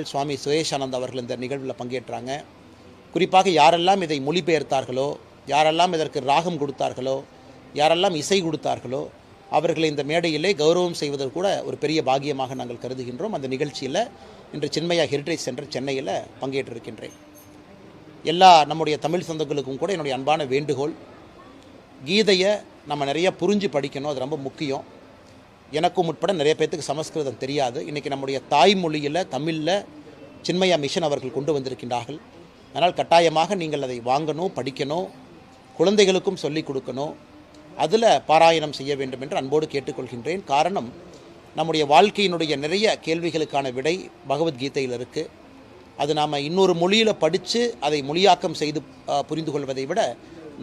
சுவாமி சுரேஷானந்த் அவர்கள் இந்த நிகழ்வில் பங்கேற்றாங்க. குறிப்பாக யாரெல்லாம் இதை மொழிபெயர்த்தார்களோ, யாரெல்லாம் இதற்கு ராகம் கொடுத்தார்களோ, யாரெல்லாம் இசை கொடுத்தார்களோ அவர்களை இந்த மேடையிலே கௌரவம் செய்வதற்கு கூட ஒரு பெரிய பாக்கியமாக நாங்கள் கருதுகின்றோம். அந்த நிகழ்ச்சியில் இன்று சின்மயா ஹெரிட்டேஜ் சென்டர் சென்னையில் பங்கேற்றிருக்கின்றேன். எல்லா நம்முடைய தமிழ் சொந்தங்களுக்கும் கூட என்னுடைய அன்பான வேண்டுகோள், கீதையை நம்ம நிறைய புரிஞ்சு படிக்கணும். அது ரொம்ப முக்கியம். எனக்கும் உட்பட நிறைய பேர்த்துக்கு சமஸ்கிருதம் தெரியாது. இன்றைக்கி நம்முடைய தாய்மொழியில் தமிழில் சின்மயா மிஷன் அவர்கள் கொண்டு வந்திருக்கின்றார்கள். அதனால் கட்டாயமாக நீங்கள் அதை வாங்கணும், படிக்கணும், குழந்தைகளுக்கும் சொல்லிக் கொடுக்கணும், அதில் பாராயணம் செய்ய வேண்டும் என்று அன்போடு கேட்டுக்கொள்கின்றேன். காரணம், நம்முடைய வாழ்க்கையினுடைய நிறைய கேள்விகளுக்கான விடை பகவத்கீதையில் இருக்குது. அது நாம் இன்னொரு மொழியில் படித்து அதை மொழியாக்கம் செய்து புரிந்து கொள்வதை விட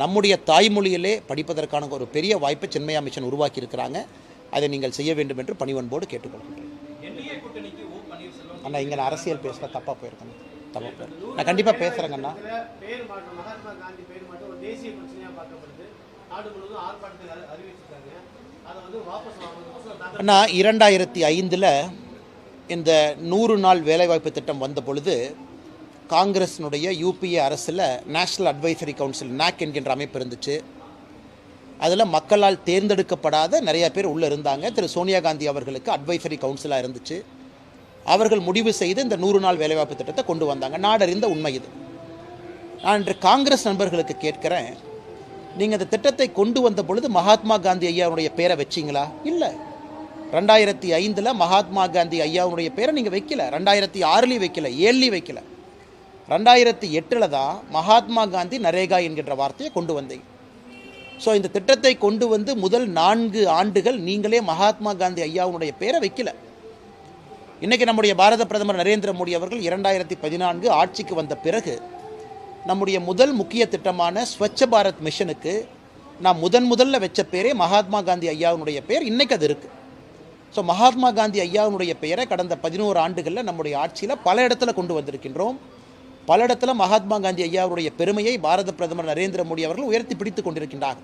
நம்முடைய தாய்மொழியிலே படிப்பதற்கான ஒரு பெரிய வாய்ப்பை சின்மயா மிஷன் உருவாக்கி இருக்கிறாங்க. அதை நீங்கள் செய்ய வேண்டும் என்று பணிவன்போடு கேட்டுக்கொள்கின்றேன். அண்ணா, இங்கே நான் அரசியல் பேசுகிற தப்பாக போயிருக்கேன். நான் கண்டிப்பாக பேசுகிறேங்கண்ணா. அண்ணா, 2005 இந்த 100 நாள் வேலைவாய்ப்பு திட்டம் வந்த பொழுது காங்கிரஸினுடைய யூபிஏ அரசில் நேஷ்னல் அட்வைசரி கவுன்சில் NAC என்கின்ற அமைப்பு இருந்துச்சு. அதில் மக்களால் தேர்ந்தெடுக்கப்படாத நிறைய பேர் உள்ளே இருந்தாங்க. திரு சோனியா காந்தி அவர்களுக்கு அட்வைசரி கவுன்சிலாக இருந்துச்சு. அவர்கள் முடிவு செய்து இந்த 100 நாள் வேலைவாய்ப்பு திட்டத்தை கொண்டு வந்தாங்க. நாடறிந்த உண்மை இது. நான் இன்று காங்கிரஸ் நண்பர்களுக்கு கேட்குறேன், நீங்கள் இந்த திட்டத்தை கொண்டு வந்த பொழுது மகாத்மா காந்தி ஐயாவுடைய பேரை வச்சிங்களா? இல்லை. 2005 மகாத்மா காந்தி ஐயாவுடைய பேரை நீங்கள் வைக்கல. 2006 வைக்கல, 7 வைக்கல. 2008 தான் மகாத்மா காந்தி நரேகா என்கின்ற வார்த்தையை கொண்டு வந்தீங்க. ஸோ இந்த திட்டத்தை கொண்டு வந்து முதல் 4 ஆண்டுகள் நீங்களே மகாத்மா காந்தி ஐயாவுடைய பேரை வைக்கல. இன்றைக்கி நம்முடைய பாரத பிரதமர் நரேந்திர மோடி அவர்கள் 2014 ஆட்சிக்கு வந்த பிறகு நம்முடைய முதல் முக்கிய திட்டமான ஸ்வச்ச பாரத் மிஷனுக்கு நான் முதல்ல வச்ச பேரே மகாத்மா காந்தி ஐயாவுடைய பேர். இன்றைக்கு அது இருக்குது. ஸோ மகாத்மா காந்தி ஐயாவுடைய பெயரை கடந்த 11 ஆண்டுகளில் நம்முடைய ஆட்சியில் பல இடத்துல கொண்டு வந்திருக்கின்றோம். பல இடத்துல மகாத்மா காந்தி ஐயாவுடைய பெருமையை பாரத பிரதமர் நரேந்திர மோடி அவர்கள் உயர்த்தி பிடித்து கொண்டிருக்கின்றார்.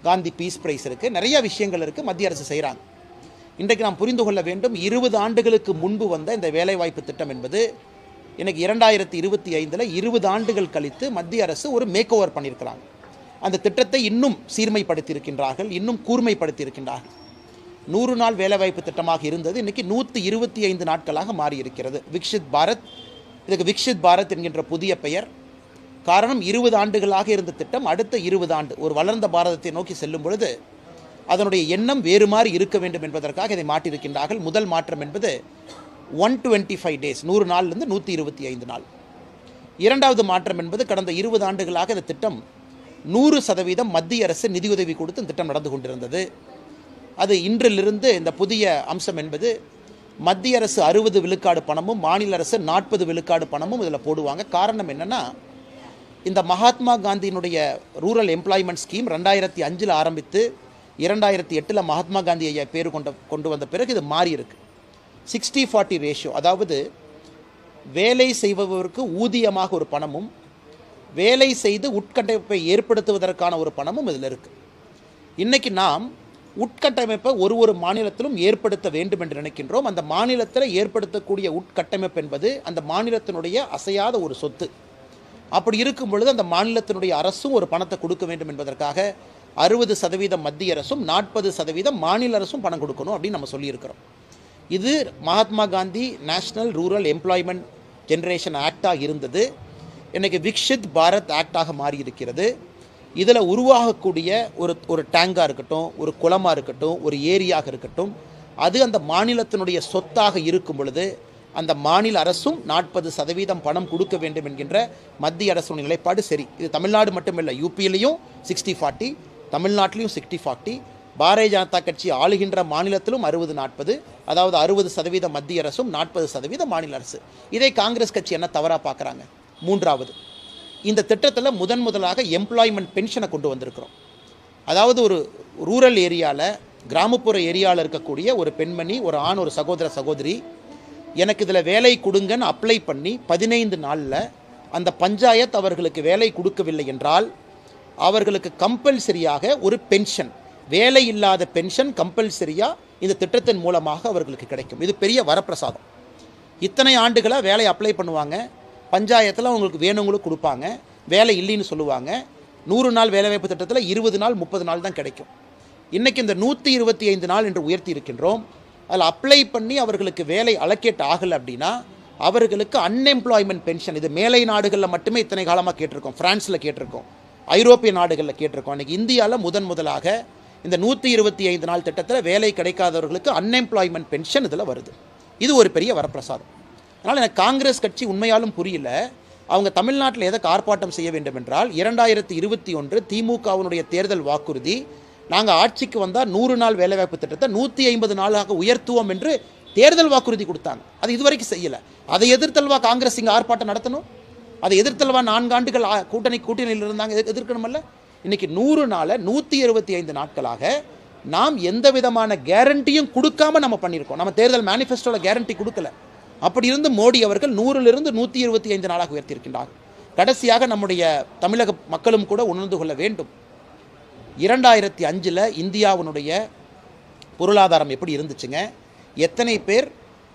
காந்தி பீஸ் பிரைஸ் இருக்குது, நிறைய விஷயங்கள் இருக்குது, மத்திய அரசு செய்கிறாங்க. இன்றைக்கு நாம் புரிந்து கொள்ள வேண்டும், 20 ஆண்டுகளுக்கு முன்பு வந்த இந்த வேலைவாய்ப்பு திட்டம் என்பது எனக்கு 2025 20 ஆண்டுகள் கழித்து மத்திய அரசு ஒரு மேக் ஓவர் பண்ணியிருக்கிறாங்க. அந்த திட்டத்தை இன்னும் சீர்மைப்படுத்தியிருக்கின்றார்கள், இன்னும் கூர்மைப்படுத்தியிருக்கின்றார்கள். 100 நாள் வேலைவாய்ப்பு திட்டமாக இருந்தது, இன்றைக்கி 125 நாட்களாக மாறியிருக்கிறது. விக்ஷித் பாரத், இதுக்கு விக்ஷித் பாரத் என்கின்ற புதிய பெயர். காரணம், 20 ஆண்டுகளாக இருந்த திட்டம் அடுத்த 20 ஆண்டு ஒரு வளர்ந்த பாரதத்தை நோக்கி செல்லும் பொழுது அதனுடைய எண்ணம் வேறு மாதிரி இருக்க வேண்டும் என்பதற்காக இதை மாற்றியிருக்கின்றார்கள். முதல் மாற்றம் என்பது 125 டேஸ், 100 நாள்லேருந்து 125 நாள். இரண்டாவது மாற்றம் என்பது கடந்த 20 ஆண்டுகளாக இந்த திட்டம் 100% மத்திய அரசு நிதியுதவி கொடுத்து இந்த திட்டம் நடந்து கொண்டிருந்தது. அது இன்றிலிருந்து இந்த புதிய அம்சம் என்பது மத்திய அரசு 60 விழுக்காடு பணமும் மாநில அரசு 40 விழுக்காடு பணமும் இதில் போடுவாங்க. காரணம் என்னென்னா, இந்த மகாத்மா காந்தியினுடைய ரூரல் எம்ப்ளாய்மெண்ட் ஸ்கீம் 2005 ஆரம்பித்து 2008 மகாத்மா காந்தி ஐயா பேர் கொண்டு வந்த பிறகு இது மாறி இருக்கு. 60-40 ரேஷியோ, அதாவது வேலை செய்பவருக்கு ஊதியமாக ஒரு பணமும் வேலை செய்து உட்கட்டமைப்பை ஏற்படுத்துவதற்கான ஒரு பணமும் இதில் இருக்குது. இன்றைக்கி நாம் உட்கட்டமைப்பை ஒரு மாநிலத்திலும் ஏற்படுத்த வேண்டும் என்று நினைக்கின்றோம். அந்த மாநிலத்தில் ஏற்படுத்தக்கூடிய உட்கட்டமைப்பு என்பது அந்த மாநிலத்தினுடைய அசையாத ஒரு சொத்து. அப்படி இருக்கும் பொழுது அந்த மாநிலத்தினுடைய அரசும் ஒரு பணத்தை கொடுக்க வேண்டும் என்பதற்காக 60% மத்திய அரசும் 40% மாநில அரசும் பணம் கொடுக்கணும் அப்படின்னு நம்ம சொல்லியிருக்கிறோம். இது Mahatma Gandhi national rural employment generation ஆக்டாக இருந்தது. இன்றைக்கி விக்ஷித் பாரத் ஆக்டாக மாறி இருக்கிறது. இதில் உருவாகக்கூடிய ஒரு டேங்காக இருக்கட்டும், ஒரு குளமாக இருக்கட்டும், ஒரு ஏரியாக இருக்கட்டும், அது அந்த மாநிலத்தினுடைய சொத்தாக இருக்கும் பொழுது அந்த மாநில அரசும் 40% பணம் கொடுக்க வேண்டும் என்கின்ற மத்திய அரசுடைய நிலைப்பாடு சரி. இது தமிழ்நாடு மட்டுமில்லை, யூபியிலையும் 60-40, தமிழ்நாட்டிலையும் 60-40, பாரதிய ஜனதா கட்சி ஆளுகின்ற மாநிலத்திலும் 60-40, அதாவது 60% மத்திய அரசும் 40% மாநில அரசு. இதை காங்கிரஸ் கட்சி என்ன தவறாக பார்க்குறாங்க? மூன்றாவது, இந்த திட்டத்தில் முதலாக எம்ப்ளாய்மெண்ட் பென்ஷனை கொண்டு வந்திருக்கிறோம். அதாவது ஒரு ரூரல் ஏரியாவில், கிராமப்புற ஏரியாவில் இருக்கக்கூடிய ஒரு பெண்மணி, ஒரு ஆண், ஒரு சகோதரி எனக்கு இதில் வேலை கொடுங்கன்னு அப்ளை பண்ணி 15 நாளில் அந்த பஞ்சாயத்து அவர்களுக்கு வேலை கொடுக்கவில்லை என்றால் அவர்களுக்கு கம்பல்சரியாக ஒரு பென்ஷன், வேலை இல்லாத பென்ஷன் கம்பல்சரியாக இந்த திட்டத்தின் மூலமாக அவர்களுக்கு கிடைக்கும். இது பெரிய வரப்பிரசாதம். இத்தனை ஆண்டுகளாக வேலை அப்ளை பண்ணுவாங்க, பஞ்சாயத்தில் அவங்களுக்கு வேணுங்களுக்கு கொடுப்பாங்க, வேலை இல்லைன்னு சொல்லுவாங்க. 100 நாள் வேலைவாய்ப்பு திட்டத்தில் 20 நாள் 30 நாள் தான் கிடைக்கும். இன்றைக்கி இந்த 125 நாள் என்று உயர்த்தி இருக்கின்றோம். அதில் அப்ளை பண்ணி அவர்களுக்கு வேலை அலோகேட் ஆகலை அப்படின்னா அவர்களுக்கு அன்எம்ப்ளாய்மெண்ட் பென்ஷன், இது மேலை நாடுகளில் மட்டுமே இத்தனை காலமாக கேட்டிருக்கோம், ஃப்ரான்ஸில் கேட்டிருக்கோம், ஐரோப்பிய நாடுகளில் கேட்டிருக்கோம். இன்றைக்கி இந்தியாவில் முதலாக இந்த 125 நாள் திட்டத்தில் வேலை கிடைக்காதவர்களுக்கு அன்எம்ப்ளாய்மெண்ட் பென்ஷன் இதில் வருது. இது ஒரு பெரிய வரப்பிரசாதம். அதனால் எனக்கு காங்கிரஸ் கட்சி உண்மையாலும் புரியல, அவங்க தமிழ்நாட்டில் எதற்கு ஆர்ப்பாட்டம் செய்ய வேண்டும் என்றால் 2021 திமுகவினுடைய தேர்தல் வாக்குறுதி, நாங்கள் ஆட்சிக்கு வந்தால் 100 நாள் வேலைவாய்ப்பு திட்டத்தை 150 நாளாக உயர்த்துவோம் என்று தேர்தல் வாக்குறுதி கொடுத்தாங்க. அது இதுவரைக்கும் செய்யலை. அதை எதிர்த்தல்வா காங்கிரஸ் இங்கே ஆர்ப்பாட்டம் நடத்தணும்? அதை எதிர்த்தல்வா 4 ஆண்டுகள் கூட்டணியில் இருந்தாங்க, எதிர்க்கணுமல்ல? இன்றைக்கி 100 நாளை 175 நாட்களாக நாம் எந்த விதமான கேரண்டியும் கொடுக்காம நம்ம பண்ணியிருக்கோம். நம்ம தேர்தல் மேனிஃபெஸ்டோவில் கேரண்டி கொடுக்கல. அப்படி இருந்து மோடி அவர்கள் 100லிருந்து 125 நாளாக உயர்த்தியிருக்கின்றார். கடைசியாக நம்முடைய தமிழக மக்களும் கூட உணர்ந்து கொள்ள வேண்டும், 2005 இந்தியாவினுடைய பொருளாதாரம் எப்படி இருந்துச்சுங்க? எத்தனை பேர்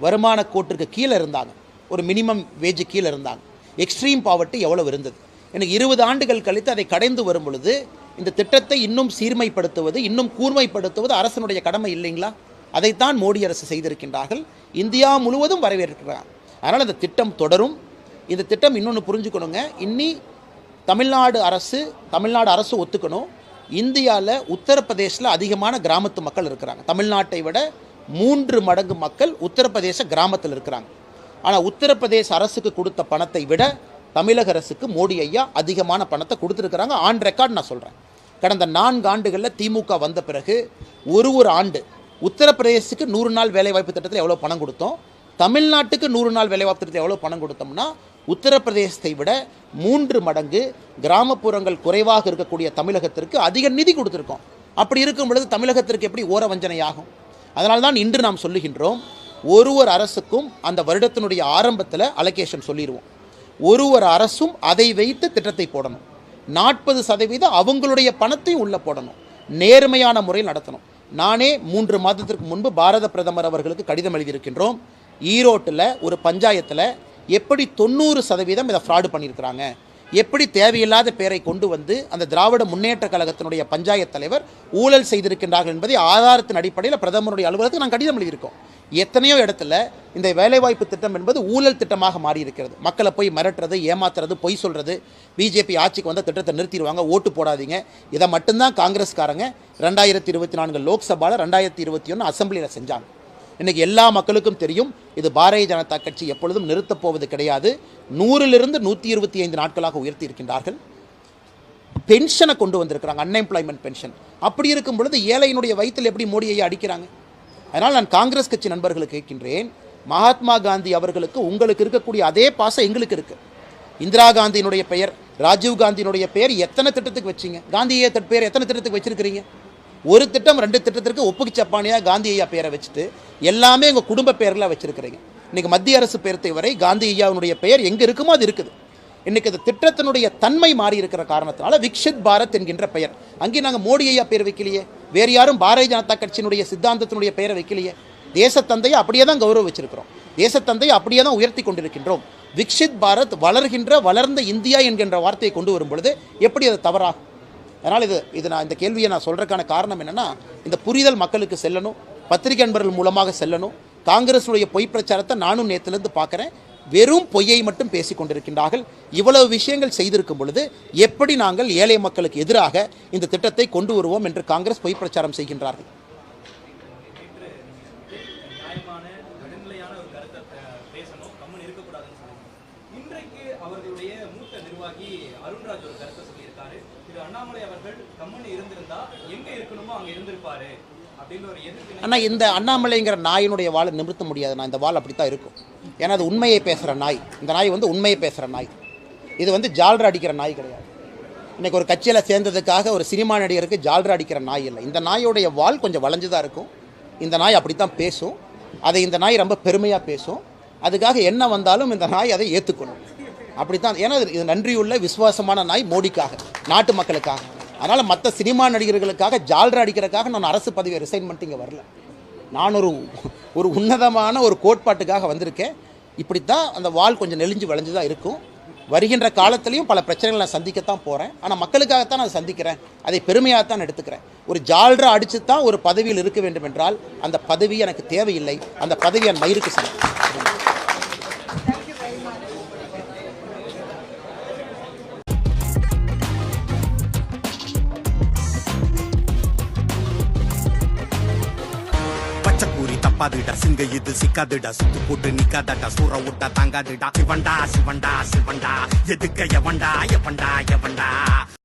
வருமான கோட்டிற்கு கீழே இருந்தாங்க, ஒரு மினிமம் வேஜ் கீழே இருந்தாங்க, எக்ஸ்ட்ரீம் பாவர்ட்டி எவ்வளவு இருந்தது? எனக்கு 20 ஆண்டுகள் கழித்து அதை கடைந்து வரும் பொழுது இந்த திட்டத்தை இன்னும் சீர்மைப்படுத்துவது, இன்னும் கூர்மைப்படுத்துவது அரசனுடைய கடமை இல்லைங்களா? அதைத்தான் மோடி அரசு செய்திருக்கின்றார்கள். இந்தியா முழுவதும் வரவேற்கிறார். அதனால் இந்த திட்டம் தொடரும். இந்த திட்டம் இன்னொன்று புரிஞ்சுக்கணுங்க, தமிழ்நாடு அரசு ஒத்துக்கணும், இந்தியாவில் உத்தரப்பிரதேசில் அதிகமான கிராமத்து மக்கள் இருக்கிறாங்க. தமிழ்நாட்டை விட 3 மடங்கு மக்கள் உத்தரப்பிரதேச கிராமத்தில் இருக்கிறாங்க. ஆனால் உத்தரப்பிரதேச அரசுக்கு கொடுத்த பணத்தை விட தமிழக அரசுக்கு மோடி ஐயா அதிகமான பணத்தை கொடுத்துருக்குறாங்க. ஆன் ரெக்கார்ட் நான் சொல்கிறேன். கடந்த 4 ஆண்டுகளில் திமுக வந்த பிறகு ஒரு ஆண்டு உத்தரப்பிரதேசத்துக்கு 100 நாள் வேலைவாய்ப்பு திட்டத்தில் எவ்வளோ பணம் கொடுத்தோம், தமிழ்நாட்டுக்கு 100 நாள் வேலைவாய்ப்பு திட்டத்தில் எவ்வளோ பணம் கொடுத்தோம்னா உத்தரப்பிரதேசத்தை விட 3 மடங்கு கிராமப்புறங்கள் குறைவாக இருக்கக்கூடிய தமிழகத்திற்கு அதிக நிதி கொடுத்துருக்கோம். அப்படி இருக்கும் பொழுது தமிழகத்திற்கு எப்படி ஓர வஞ்சனையாகும்? அதனால்தான் இன்று நாம் சொல்லுகின்றோம், ஒரு அரசுக்கும் அந்த வருடத்தினுடைய ஆரம்பத்தில் அலோகேஷன் சொல்லிடுவோம். ஒரு அரசும் அதை வைத்து திட்டத்தை போடணும். 40% அவங்களுடைய பணத்தையும் உள்ளே போடணும். நேர்மையான முறையில் நடத்தணும். நானே 3 மாதத்திற்கு முன்பு பாரத பிரதமர் அவர்களுக்கு கடிதம் எழுதியிருக்கின்றோம். ஈரோட்டில் ஒரு பஞ்சாயத்தில் எப்படி 90% இதை ஃப்ராடு பண்ணியிருக்கிறாங்க, எப்படி தேவையில்லாத பேரை கொண்டு வந்து அந்த திராவிட முன்னேற்ற கழகத்தினுடைய பஞ்சாயத்து தலைவர் ஊழல் செய்திருக்கின்றார்கள் என்பதை ஆதாரத்தின் அடிப்படையில் பிரதமருடைய அலுவலகத்துக்கு நாங்கள் கடிதம் எழுதியிருக்கோம். எத்தனையோ இடத்துல இந்த வேலைவாய்ப்பு திட்டம் என்பது ஊழல் திட்டமாக மாறி இருக்கிறது. மக்களை போய் மிரட்டுறது, ஏமாத்துறது, பொய் சொல்கிறது. பிஜேபி ஆட்சிக்கு வந்த திட்டத்தை நிறுத்திடுவாங்க, ஓட்டு போடாதீங்க. இதை மட்டும்தான் காங்கிரஸ்காரங்க 2024 லோக்சபாவில் 2021 அசம்பிளியில் செஞ்சாங்க. இன்றைக்கி எல்லா மக்களுக்கும் தெரியும், இது பாரதிய ஜனதா கட்சி எப்பொழுதும் நிறுத்தப் போவது கிடையாது. 100லிருந்து 125 நாட்களாக உயர்த்தி இருக்கின்றார்கள். பென்ஷனை கொண்டு வந்திருக்கிறாங்க, அன்எம்ப்ளாய்மெண்ட் பென்ஷன். அப்படி இருக்கும் பொழுது ஏழையினுடைய வயிற்றில் எப்படி மோடியை அடிக்கிறாங்க? அதனால் நான் காங்கிரஸ் கட்சி நண்பர்களுக்கு கேட்கின்றேன், மகாத்மா காந்தி அவர்களுக்கு உங்களுக்கு இருக்கக்கூடிய அதே பாசம் எங்களுக்கு இருக்குது. இந்திரா காந்தியினுடைய பெயர், ராஜீவ் காந்தியினுடைய பெயர் எத்தனை திட்டத்துக்கு வச்சிங்க? காந்தியை பேர் எத்தனை திட்டத்துக்கு வச்சிருக்கிறீங்க? ஒரு திட்டம் 2 திட்டத்திற்கு ஒப்புக்கு சப்பானியாக காந்தி ஐயா பேரை வச்சுட்டு எல்லாமே உங்கள் குடும்ப பெயரில் வச்சுருக்கிறீங்க. இன்றைக்கி மத்திய அரசு பெயர்த்தை வரை காந்தி ஐயாவுடைய பெயர் எங்கே இருக்குமோ அது இருக்குது. இன்றைக்கி அந்த திட்டத்தினுடைய தன்மை மாறி இருக்கிற காரணத்தினால விக்ஷித் பாரத் என்கின்ற பெயர், அங்கே நாங்கள் மோடி ஐயா பேர் வைக்கலையே, வேறு யாரும் பாரதிய ஜனதா கட்சியினுடைய சித்தாந்தத்தினுடைய பெயரை வைக்கலையே. தேசத்தந்தையை அப்படியே தான் கௌரவ வச்சிருக்கிறோம், தேசத்தந்தையை அப்படியே தான் உயர்த்தி கொண்டிருக்கின்றோம். விக்ஷித் பாரத், வளர்ந்த இந்தியா என்கின்ற வார்த்தையை கொண்டு வரும் பொழுது எப்படி அது தவறாகும்? அதனால் நான் இந்த கேள்வியை நான் சொல்கிறதுக்கான காரணம் என்னென்னா, இந்த புரிதல் மக்களுக்கு செல்லணும், பத்திரிகை நண்பர்கள் மூலமாக செல்லணும். காங்கிரஸுடைய பொய் பிரச்சாரத்தை நானும் நேற்றுலேருந்து பார்க்குறேன். வெறும் பொய்யை மட்டும் பேசி கொண்டிருக்கின்றார்கள். இவ்வளவு விஷயங்கள் செய்திருக்கும் பொழுது எப்படி நாங்கள் ஏழை மக்களுக்கு எதிராக இந்த திட்டத்தை கொண்டு வருவோம் என்று காங்கிரஸ் பொய் பிரச்சாரம் செய்கின்றார்கள். ஆனால் இந்த அண்ணாமலைங்கிற நாயினுடைய வாழை நிமிர்த்த முடியாது. நான் இந்த வாள் அப்படி தான் இருக்கும். ஏன்னா அது உண்மையை பேசுகிற நாய். இந்த நாய் உண்மையை பேசுகிற நாய். இது ஜால்ரா அடிக்கிற நாய் கிடையாது. இன்றைக்கி ஒரு கட்சியில் சேர்ந்ததுக்காக ஒரு சினிமா நடிகருக்கு ஜால்ரா அடிக்கிற நாய் இல்லை. இந்த நாயோடைய வாள் கொஞ்சம் வளைஞ்சு தான் இருக்கும். இந்த நாய் அப்படி தான் பேசும். அதை இந்த நாய் ரொம்ப பெருமையாக பேசும். அதுக்காக என்ன வந்தாலும் இந்த நாய் அதை ஏற்றுக்கணும். அப்படித்தான். ஏன்னா இது நன்றியுள்ள விசுவாசமான நாய் மோடிக்காக, நாட்டு மக்களுக்காக. அதனால் மற்ற சினிமா நடிகர்களுக்காக ஜால்ரா அடிக்கிறதுக்காக நான் அரசு பதவியை ரிசைன் பண்ணிட்டு இங்கே வரல. நான் ஒரு உன்னதமான ஒரு கோட்பாட்டுக்காக வந்திருக்கேன். இப்படித்தான் அந்த வால் கொஞ்சம் நெளிஞ்சு வளைஞ்சு தான் இருக்கும். வருகின்ற காலத்திலையும் பல பிரச்சனைகளை நான் சந்திக்கத்தான் போகிறேன். ஆனால் மக்களுக்காகத்தான் நான் சந்திக்கிறேன். அதை பெருமையாகத்தான் எடுத்துக்கிறேன். ஒரு ஜால்ரா அடித்து தான் ஒரு பதவியில் இருக்க வேண்டும் என்றால் அந்த பதவி எனக்கு தேவையில்லை. அந்த பதவி என் மயிருக்கு சமம். பச்சைக்கூறி தப்பாதுடா, சிங்க இது சிக்காதுடா, சுத்து போட்டு நிக்காதடா, சூற விட்டா தாங்காதுடா. சிவண்டா சிவண்டா சிவண்டா, எதுக்க எவண்டா எவண்டா எவண்டா.